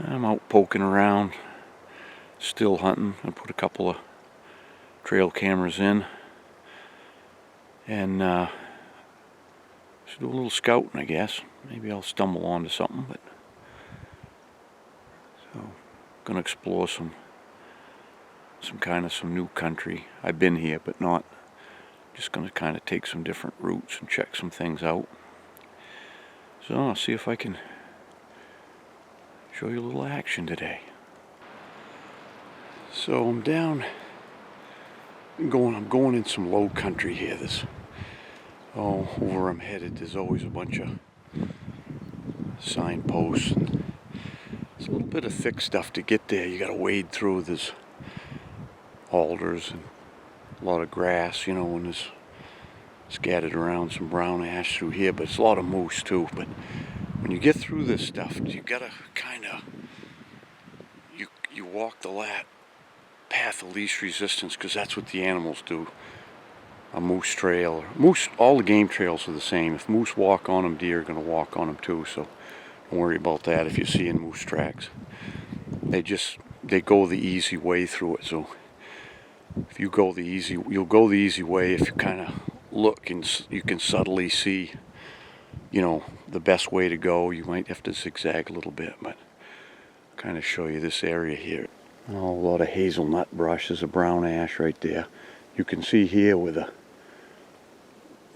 I'm out poking around, still hunting. I put a couple of trail cameras in and just do a little scouting, I guess. Maybe I'll stumble onto something, but so gonna explore some new country. I've been here, but not. Just gonna kind of take some different routes and check some things out. So I'll see if I can show you a little action today. So I'm going in some low country here. Where I'm headed, there's always a bunch of signposts. And it's a little bit of thick stuff to get there. You gotta wade through. There's alders and a lot of grass, and there's scattered around some brown ash through here, but it's a lot of moose too. But when you get through this stuff, you gotta you walk the path of least resistance, because that's what the animals do. A moose trail, all the game trails are the same. If moose walk on them, deer are going to walk on them too, so don't worry about that if you're seeing moose tracks. They go the easy way through it. So if you'll go the easy way if you kind of look, and you can subtly see, the best way to go. You might have to zigzag a little bit, but I'll kind of show you this area here. A lot of hazelnut brush. There's a brown ash right there. You can see here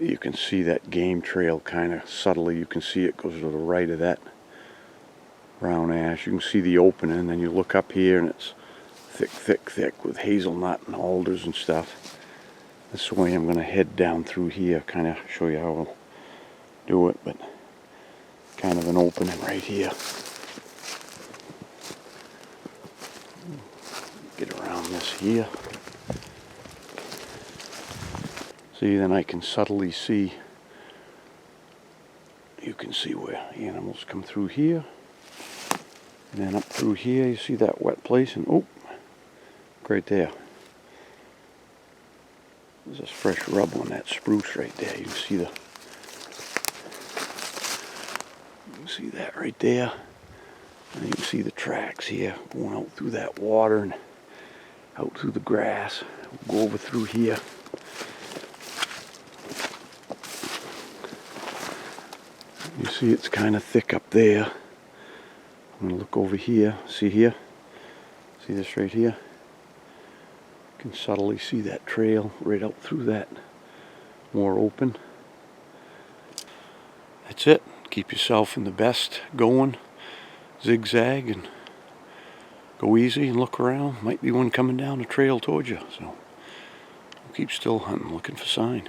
you can see that game trail kind of subtly. You can see it goes to the right of that brown ash. You can see the opening, and then you look up here and it's thick with hazelnut and alders and stuff. This way I'm going to head down through here, kind of show you how I'll do it, but kind of an opening right here. Get around this here. See, then I can subtly see, you can see where animals come through here, and then up through here. You see that wet place, and right there, there's this fresh rub on that spruce right there. You can see that right there, and you can see the tracks here going out through that water and out through the grass. We'll go over through here. You see it's kind of thick up there. I'm going to look over here. See here? See this right here? You can subtly see that trail right out through that, more open. That's it. Keep yourself in the best going. Zigzag and go easy and look around. Might be one coming down the trail towards you. So keep still hunting, looking for sign.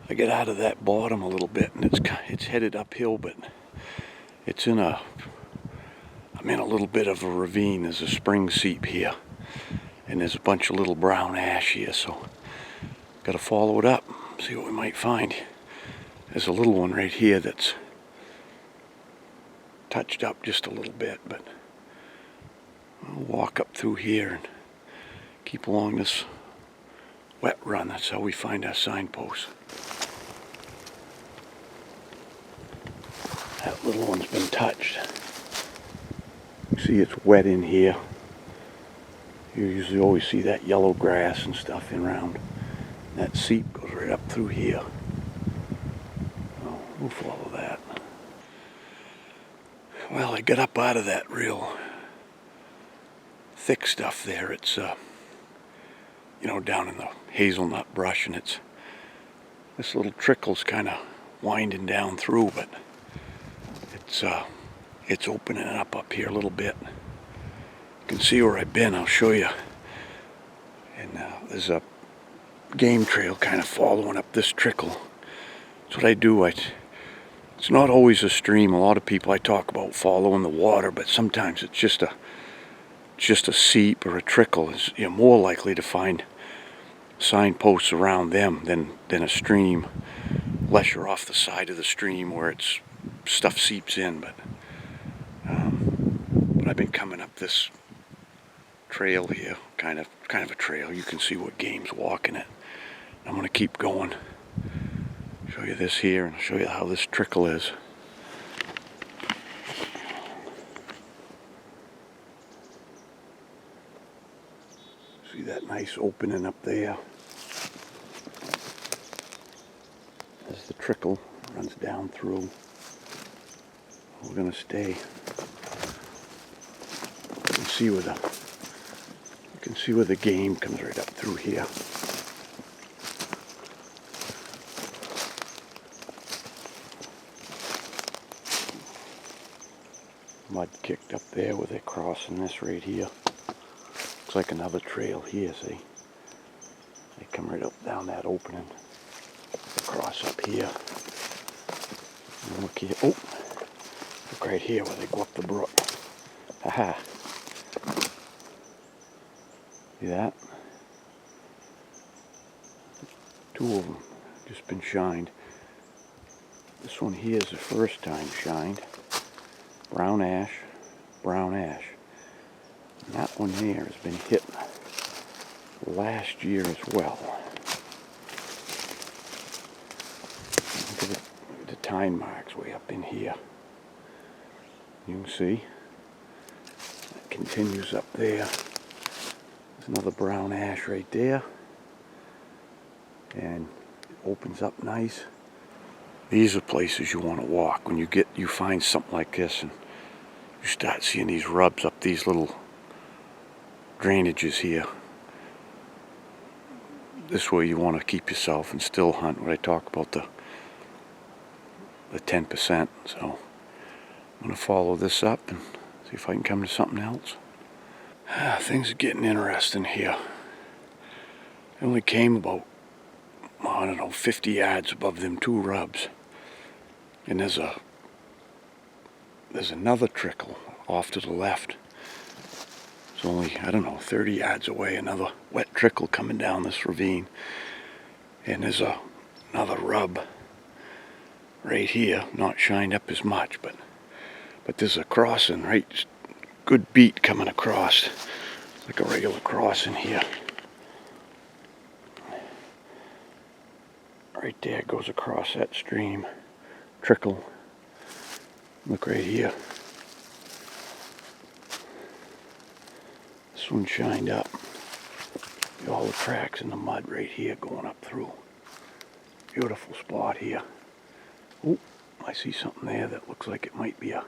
I get out of that bottom a little bit, and it's headed uphill, but I'm in a little bit of a ravine. There's a spring seep here, and there's a bunch of little brown ash here, so got to follow it up, see what we might find. There's a little one right here that's touched up just a little bit, but I'll walk up through here and keep along this wet run. That's how we find our signposts. That little one's been touched. You see it's wet in here. You usually always see that yellow grass and stuff in around. That seep goes right up through here. So we'll follow that. Well, I got up out of that real thick stuff there. It's down in the hazelnut brush, and this little trickle's kind of winding down through, but it's opening up here a little bit. You can see where I've been. I'll show you. And there's a game trail kind of following up this trickle. That's what I do. It's not always a stream. A lot of people I talk about following the water, but sometimes it's just a seep or a trickle. You're more likely to find signposts around them than a stream, unless you're off the side of the stream where stuff seeps in. But I've been coming up this trail here, kind of a trail. You can see what game's walking it. I'm going to keep going. Show you this here, and I'll show you how this trickle is. nice opening up there. As the trickle runs down through, we're going to stay. You can see where the game comes right up through here. Mud kicked up there where they're crossing this right here. Looks like another trail here, see? They come right up down that opening. Across up here. And look here. Oh! Look right here where they go up the brook. Haha. See that? Two of them just been shined. This one here is the first time shined. Brown ash, brown ash. And that one here has been hit last year as well. Look at the tine marks way up in here. You can see it continues up there. There's another brown ash right there, and it opens up nice. These are places you want to walk when you find something like this, and you start seeing these rubs up these little drainages here. This way you want to keep yourself and still hunt. When I talk about the 10%, so I'm going to follow this up and see if I can come to something else. Things are getting interesting here. I only came about, I don't know, 50 yards above them two rubs. And there's another trickle off to the left. It's only, I don't know, 30 yards away, another wet trickle coming down this ravine. And there's another rub right here, not shined up as much, but there's a crossing, right? Good beat coming across. It's like a regular crossing here. Right there, it goes across that stream. Trickle. Look right here. This one shined up. All the cracks in the mud right here going up through. Beautiful spot here. Oh, I see something there that looks like it might be that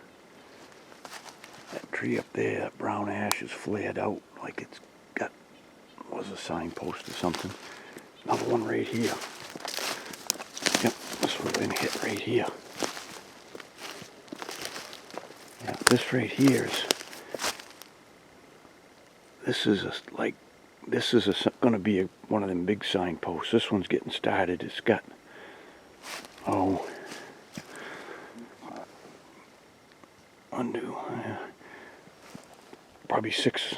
tree up there, that brown ash is flared out like it's was a signpost or something. Another one right here. Yep, this one's been hit right here. Yeah, this right here is going to be one of them big signposts. This one's getting started. It's got, probably six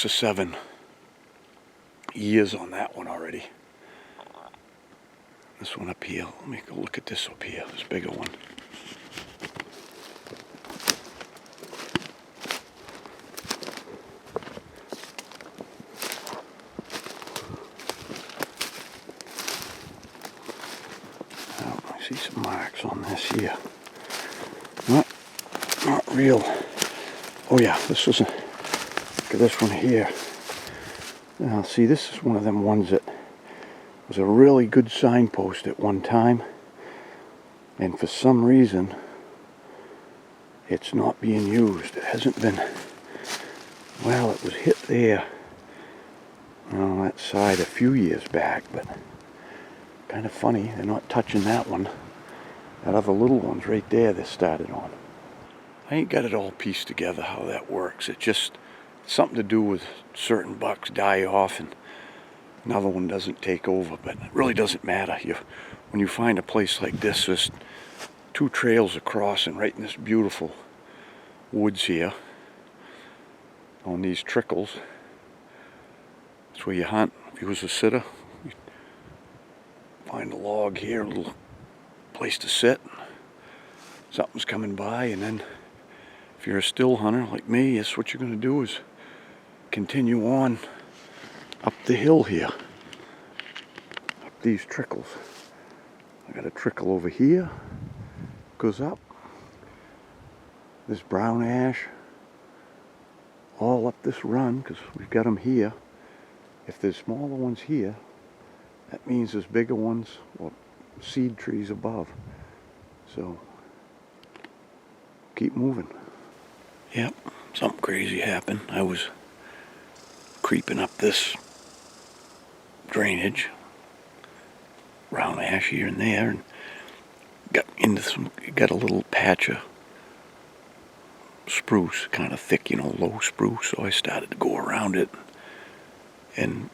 or 7 years on that one already. This one up here, let me go look at this up here, this bigger one. Oh, I see some marks on this here. Not real. Oh yeah, look at this one here. Now see, this is one of them ones that was a really good signpost at one time, and for some reason it's not being used. It hasn't been, well, it was hit there on that side a few years back, but kind of funny they're not touching that one. That other little one's right there they started on. I ain't got it all pieced together how that works. It's just something to do with certain bucks die off and another one doesn't take over, but it really doesn't matter. When you find a place like this, there's 2 trails across and right in this beautiful woods here on these trickles. That's where you hunt. If you was a sitter, you find a log here, a little place to sit. Something's coming by, and then if you're a still hunter like me, that's what you're going to do is continue on up the hill here. Up these trickles. I got a trickle over here. Goes up. This brown ash all up this run because we've got them here. If there's smaller ones here, that means there's bigger ones or seed trees above. So keep moving. Yep, something crazy happened. I was creeping up this drainage, brown ash here and there, and got a little patch of spruce, kind of thick, low spruce. So I started to go around it, and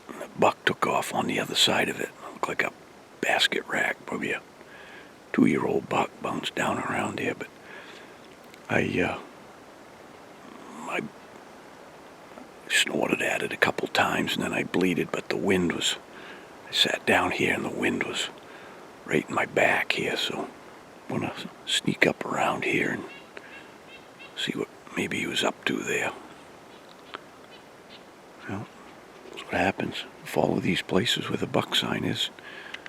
the buck took off on the other side of it. It looked like a basket rack, probably a 2-year-old buck bounced down around there. But I snorted at it a couple times, and then I bleated. But I sat down here, and the wind was right in my back here. So I'm gonna sneak up around here and see what maybe he was up to there. Well, that's what happens. Follow these places where the buck sign is.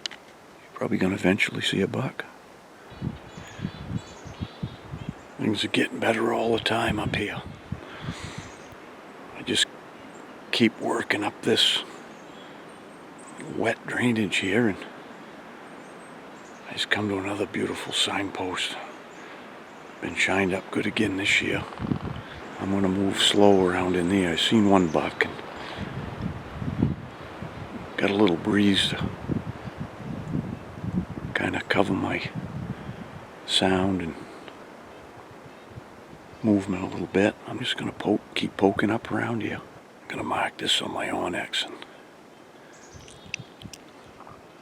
You're probably gonna eventually see a buck. Things are getting better all the time up here. I just keep working up this wet drainage here, and I just come to another beautiful signpost. Been shined up good again this year. I'm gonna move slow around in there. I seen one buck and got a little breeze to kind of cover my sound and movement a little bit. I'm just gonna keep poking up around here. I'm gonna mark this on my Onyx, and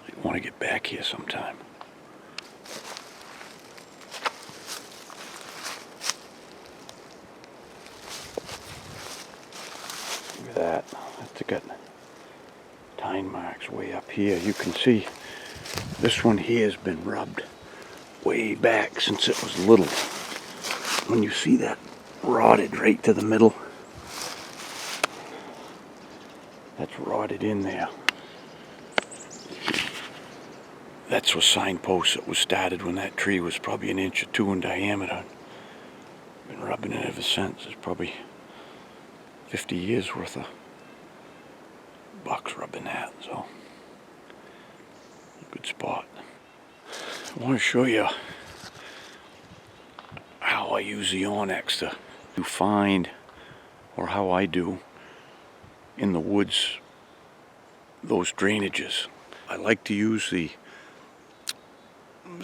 I want to get back here sometime. Look at that. It's got tine marks way up here. You can see this one here has been rubbed way back since it was little. When you see that rotted right to the middle, that's rotted in there. That's a signpost that was started when that tree was probably 1 inch or 2 in diameter. Been rubbing it ever since. It's probably 50 years worth of bucks rubbing that, so good spot. I want to show you how I use the Onyx to find, or how I do in the woods, those drainages. I like to use the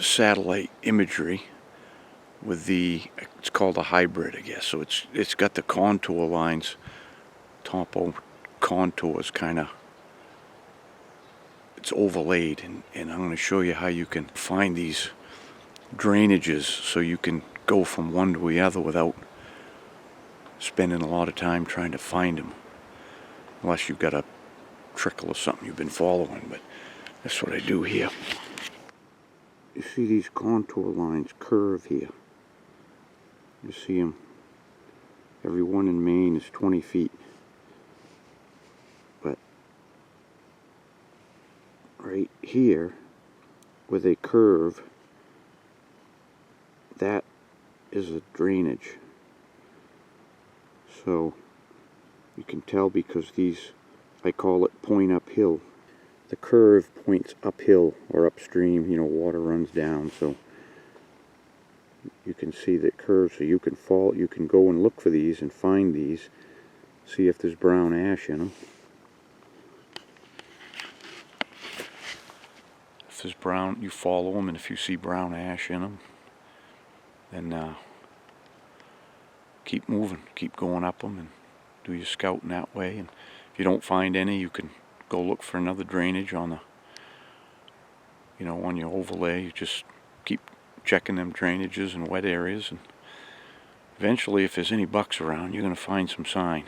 satellite imagery with it's called a hybrid, I guess. So it's got the contour lines, topo contours it's overlaid, and I'm going to show you how you can find these drainages so you can go from one to the other without spending a lot of time trying to find them, unless you've got a trickle or something you've been following. But that's what I do here. You see these contour lines curve here. You see them. Every one in Maine is 20 feet. But right here, where they curve, that is a drainage. So you can tell because these, I call it point uphill. The curve points uphill or upstream, water runs down, so you can see that curve. So you can go and look for these and find these, see if there's brown ash in them. If there's brown, you follow them, and if you see brown ash in them, then keep moving, keep going up them, and do your scouting that way. And if you don't find any, you can go look for another drainage on on your overlay. You just keep checking them drainages and wet areas, and eventually, if there's any bucks around, you're going to find some sign.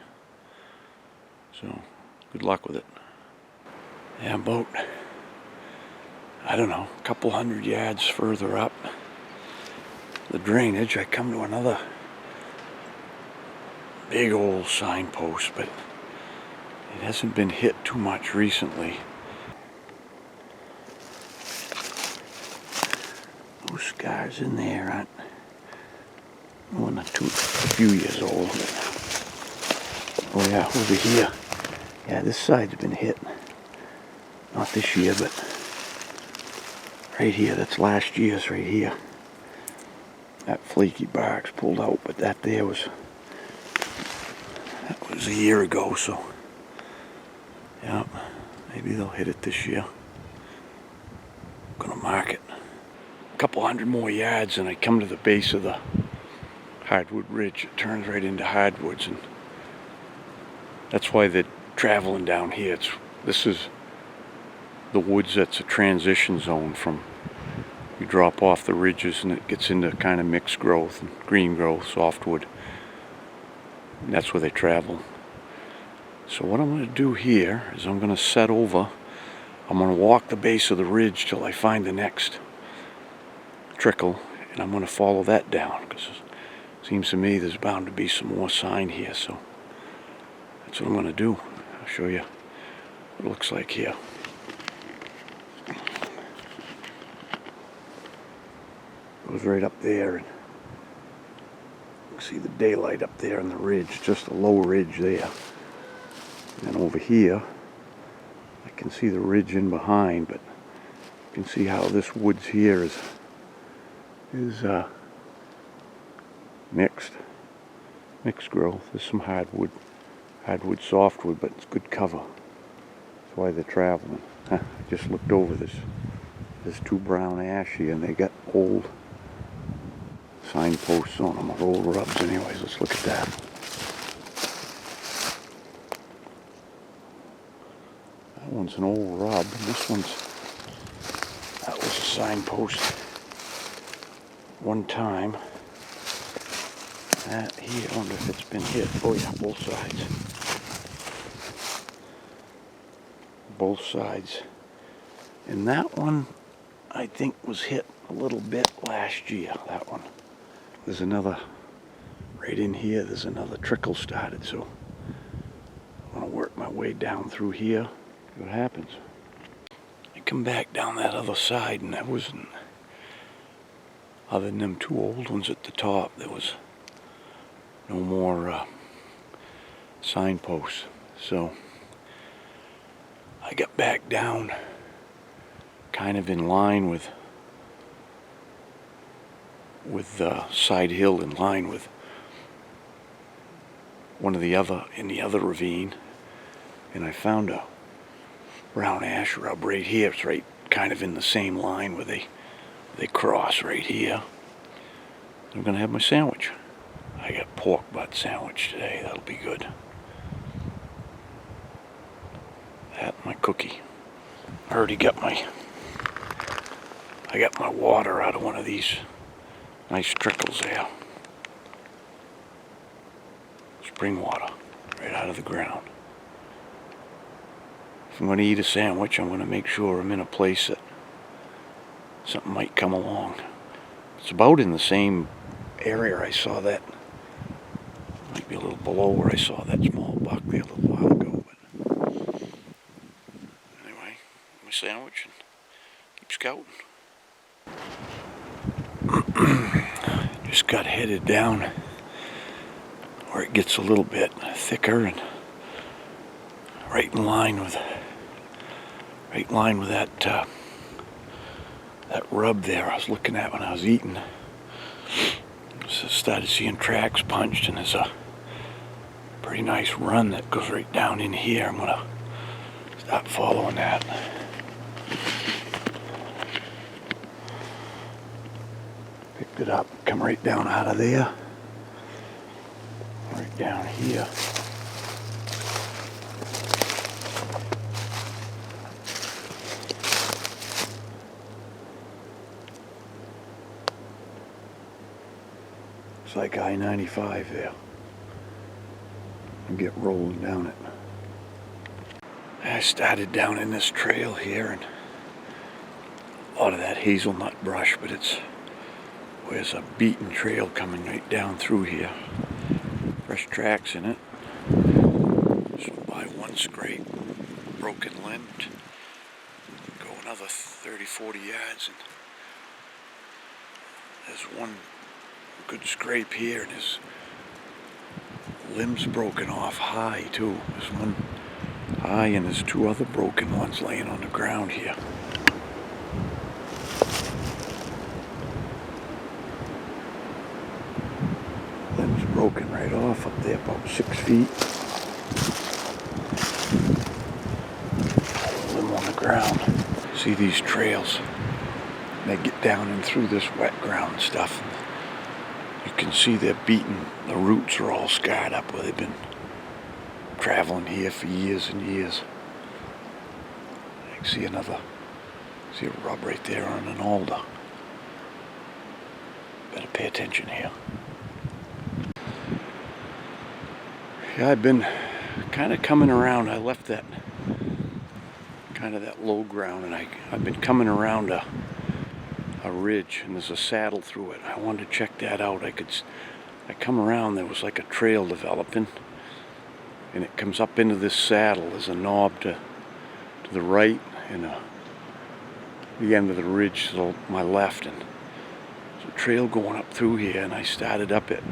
So good luck with it. Yeah, about, I don't know, a couple 100 yards further up the drainage, I come to another big old signpost, but it hasn't been hit too much recently. Those scars in there aren't Well, not too, a few years old. Oh yeah, over here. Yeah, this side's been hit. Not this year, but right here, that's last year's right here. That flaky bark's pulled out, but that was a year ago, so yeah, maybe they'll hit it this year. I'm gonna mark it. A couple hundred more yards and I come to the base of the hardwood ridge. It turns right into hardwoods, and that's why they're traveling down here. This is the woods that's a transition zone from, you drop off the ridges and it gets into kind of mixed growth and green growth, softwood. And that's where they travel. So what I'm going to do here is I'm going to set over. I'm going to walk the base of the ridge till I find the next trickle, and I'm going to follow that down, because it seems to me there's bound to be some more sign here. So that's what I'm going to do. I'll show you what it looks like here. Goes right up there, and you can see the daylight up there on the ridge, just a low ridge there. And over here, I can see the ridge in behind, but you can see how this woods here is mixed growth. There's some hardwood, softwood, but it's good cover. That's why they're traveling. I just looked over this. There's two brown ash here, and they got old signposts on them, or old rubs. Anyways, let's look at that. That one's an old rub, and that was a signpost one time. That here, I wonder if it's been hit. Oh yeah, both sides. Both sides. And that one, I think, was hit a little bit last year, that one. There's another, right in here, there's another trickle started, so I'm going to work my way down through here, see what happens. I come back down that other side, and that wasn't, other than them two old ones at the top, there was no more signposts. So I got back down kind of in line with the side hill, in line with one of the other, in the other ravine, and I found a brown ash rub right here. It's right kind of in the same line where they cross right here. I'm gonna have my sandwich. I got pork butt sandwich today. That'll be good. That and my cookie. I already got my water out of one of these nice trickles there. Spring water, right out of the ground. If I'm going to eat a sandwich, I'm going to make sure I'm in a place that something might come along. It's about in the same area I saw that. Might be a little below where I saw that small buck there a little while ago. But anyway, my sandwich and keep scouting. Just got headed down where it gets a little bit thicker, and right in line with that rub there I was looking at when I was eating. So started seeing tracks punched, and there's a pretty nice run that goes right down in here. I'm gonna stop following that. Picked it up, come right down out of there, right down here. It's like I-95 there. And get rolling down it. I started down in this trail here, and a lot of that hazelnut brush, but there's a beaten trail coming right down through here. Fresh tracks in it. So by one scrape, broken limbed, go another 30-40 yards, and there's one Good scrape here, and his limbs broken off high too. There's one high and there's two other broken ones laying on the ground here. Limbs broken right off up there, about 6 feet. Limb on the ground. See these trails? They get down in through this wet ground stuff. You can see they're beaten. The roots are all scarred up where they've been traveling here for years and years. I can see see a rub right there on an alder. Better pay attention here. Yeah, I've been kind of coming around. I left that kind of that low ground, and I've been coming around a ridge, and there's a saddle through it. I wanted to check that out. I come around, there was like a trail developing, and it comes up into this saddle. There's a knob to the right and the end of the ridge to my left, and there's a trail going up through here, and I started up it,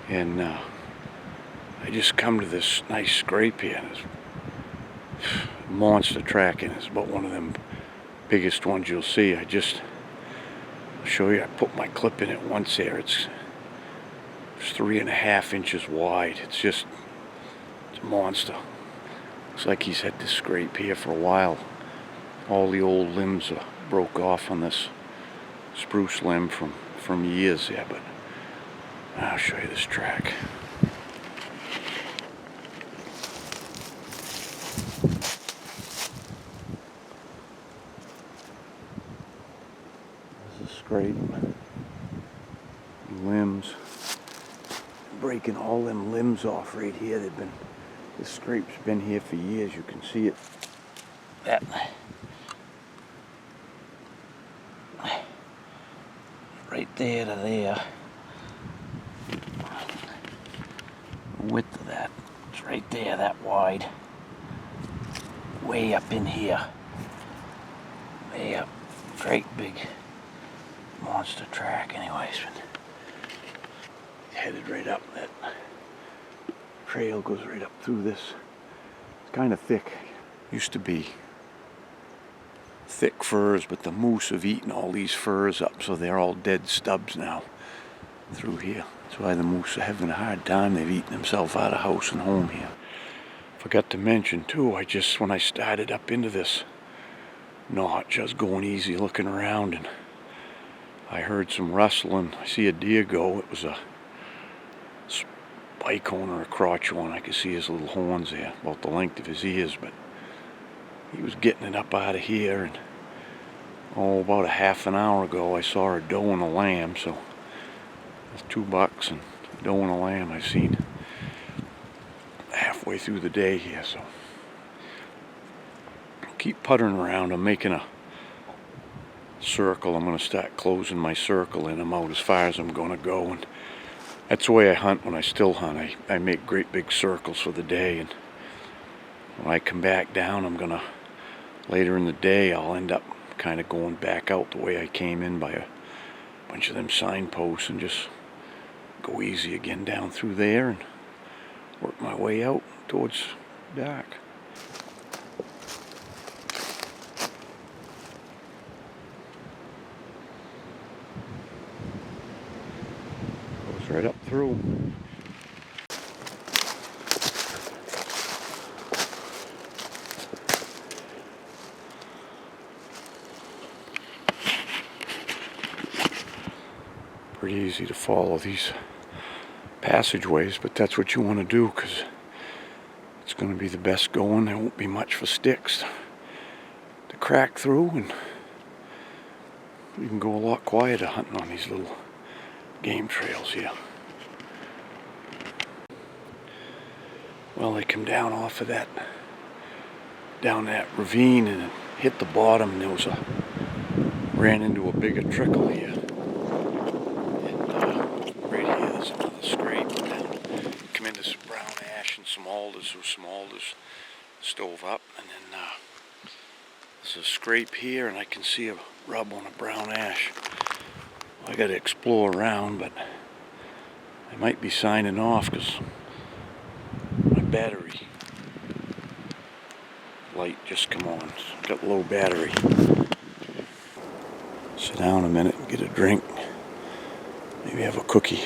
and I just come to this nice scrape here, and it's monster track, and it's about one of them biggest ones you'll see. I'll show you. I put my clip in it once there. It's 3.5 inches wide. It's a monster. Looks like he's had this scrape here for a while. All the old limbs broke off on this spruce limb from years there, but I'll show you this track. Scrape, limbs, breaking all them limbs off right here. This scrape's been here for years. You can see it. That right there to there. The width of that. It's right there, that wide. Way up in here. Way up. Great big monster track anyways. Headed right up. That trail goes right up through this. It's kind of thick. Used to be thick firs, but the moose have eaten all these firs up, so they're all dead stubs now through here. That's why the moose are having a hard time. They've eaten themselves out of house and home here. Forgot to mention too, when I started up into this notch, I was going easy looking around, and I heard some rustling. I see a deer go. It was a spike horn or a crotch horn. I could see his little horns there, about the length of his ears, but he was getting it up out of here, and about a half an hour ago I saw a doe and a lamb, so there's 2 bucks and a doe and a lamb I've seen halfway through the day here, so keep puttering around. I'm making a circle. I'm going to start closing my circle, and I'm out as far as I'm going to go, and that's the way I hunt when I still hunt. I make great big circles for the day, and when I come back down, later in the day, I'll end up kind of going back out the way I came in by a bunch of them signposts, and just go easy again down through there and work my way out towards dark. Goes right up through. Pretty easy to follow these passageways, but that's what you want to do, because it's going to be the best going. There won't be much for sticks to crack through, and you can go a lot quieter hunting on these little game trails here. Well, they come down off of down that ravine, and it hit the bottom, and ran into a bigger trickle here. Another scrape, and then come into some brown ash and some alders. Some alders stove up, and then there's a scrape here, and I can see a rub on a brown ash. I gotta explore around, but I might be signing off because my battery light just come on. It's got low battery. Sit down a minute and get a drink. Maybe have a cookie.